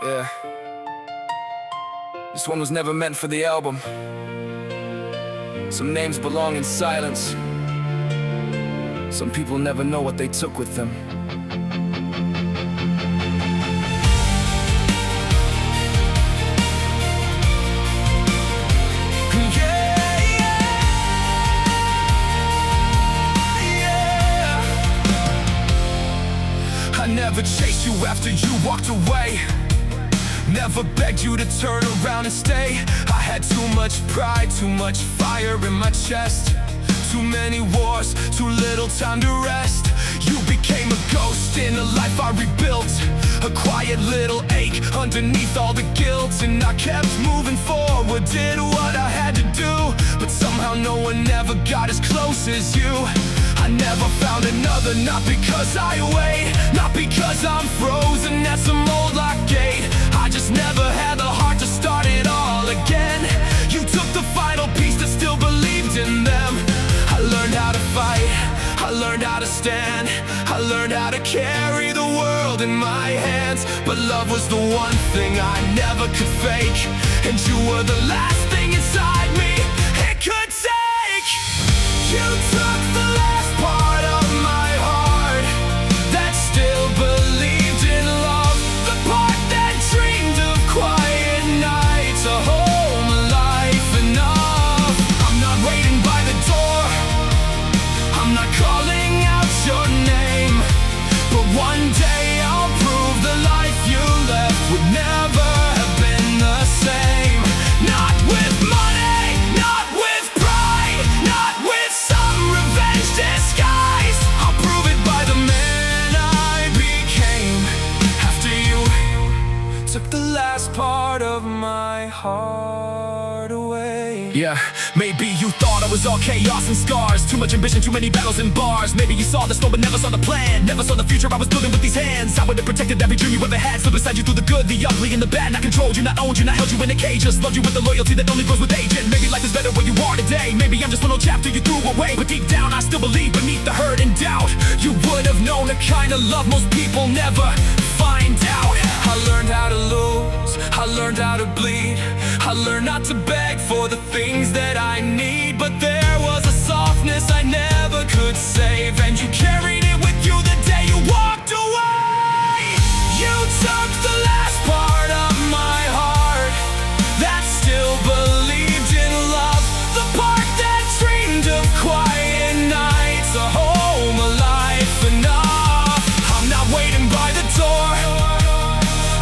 Yeah. This one was never meant for the album. Some names belong in silence. Some people never know what they took with them. I never chased you after you walked away. Never begged you to turn around and stay. I had too much pride, too much fire in my chest. Too many wars, too little time to rest. You became a ghost in a life I rebuilt. A quiet little ache underneath all the guilt. And I kept moving forward, did what I had to do. But somehow no one ever got as close as you. I never found another, not because I wait, not because I'm frozen at some old locked gate. I just never had the heart to start it all again. You took the final piece that still believed in them. I learned how to fight, I learned how to stand, I learned how to carry the world in my hands. But love was the one thing I never could fake, and you were the last thing inside me it could take. You took the last part of my heart that still believed in love, the part that dreamed of quiet nights, a home, a life, enough. I'm not waiting by the door, I'm not calling out your name, but one day I'll prove the life you left would never have been the same. Not with money, not with pride, not with some revenge disguise. I'll prove it by the man I became after you took the last part of my heart away. Yeah, maybe you thought I was all chaos and scars, too much ambition, too many battles and bars. Maybe you saw the storm but never saw the plan, never saw the future I was building with these hands. I would have protected every dream you ever had, stood beside you through the good, the ugly, and the bad. Not controlled you, not owned you, not held you in a cage, just loved you with the loyalty that only grows with age. And maybe life is better where you are today. Maybe I'm just one old chapter you threw away, but deep down I still believe beneath the hurt and doubt you would have known the kind of love most people never find out. I learned how to lose, I learned how to bleed, I learned not to beg for the things that I need. But there was a softness I never could save, and you carried it with you the day you walked away. You took the last part of my heart that still believed in love, the part that dreamed of quiet nights, a home, a life, enough. I'm not waiting by the door,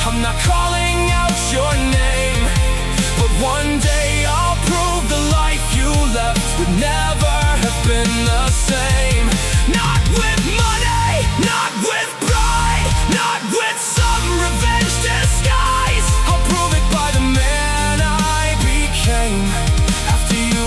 I'm not calling out your name, but one day I'll prove the life you left would never have been the same. Not with money, not with pride, not with some revenge disguise. I'll prove it by the man I became after you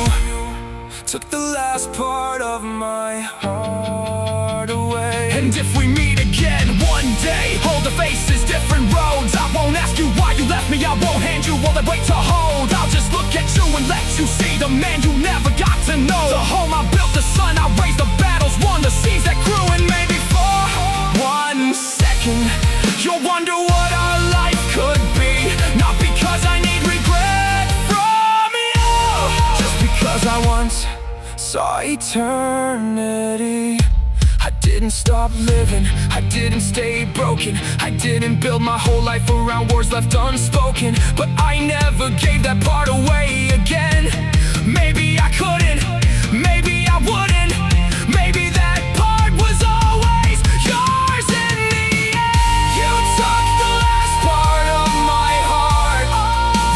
took the last part of my heart away. And if we meet again one day, hold the faces, different roads, I won't ask you why you left me, I won't hand you all that weight to hold. I'll just look at you and let you see the man you never got to know. The home I built, the sun I raised, the battles won, the seeds that grew. And maybe for 1 second you'll wonder what our life could be. Not because I need regret from you, just because I once saw eternity. I didn't stop living, I didn't stay broken, I didn't build my whole life around words left unspoken. But I never gave that part away again. Maybe I couldn't, maybe I wouldn't, maybe that part was always yours in the end. You took the last part of my heart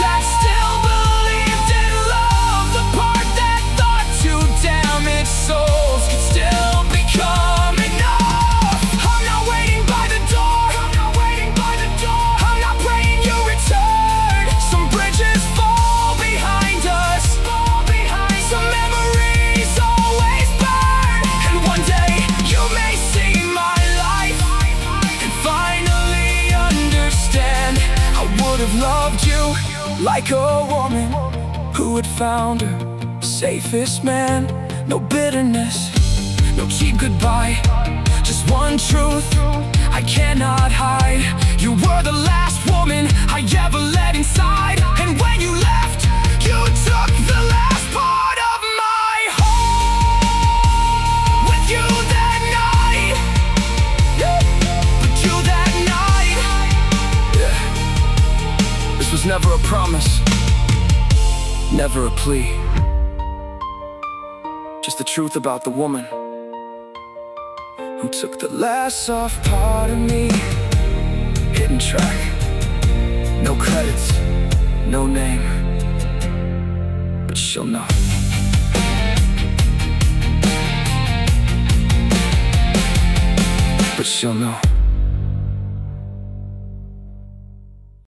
that still believed in love, the part that thought two damaged souls could still become enough. I'm not waiting by the door, I'm not waiting by the door, I'm not praying you return. Some bridges fall behind us, some memories always burn. And one day you may see my life and finally understand. I would have loved you like a woman who had found her safest man. No bitterness, no cheap goodbye, just one truth I cannot hide. You were the last woman I never a promise, never a plea. Just the truth about the woman who took the last soft part of me. Hidden track, no credits, no name, but she'll know. But she'll know.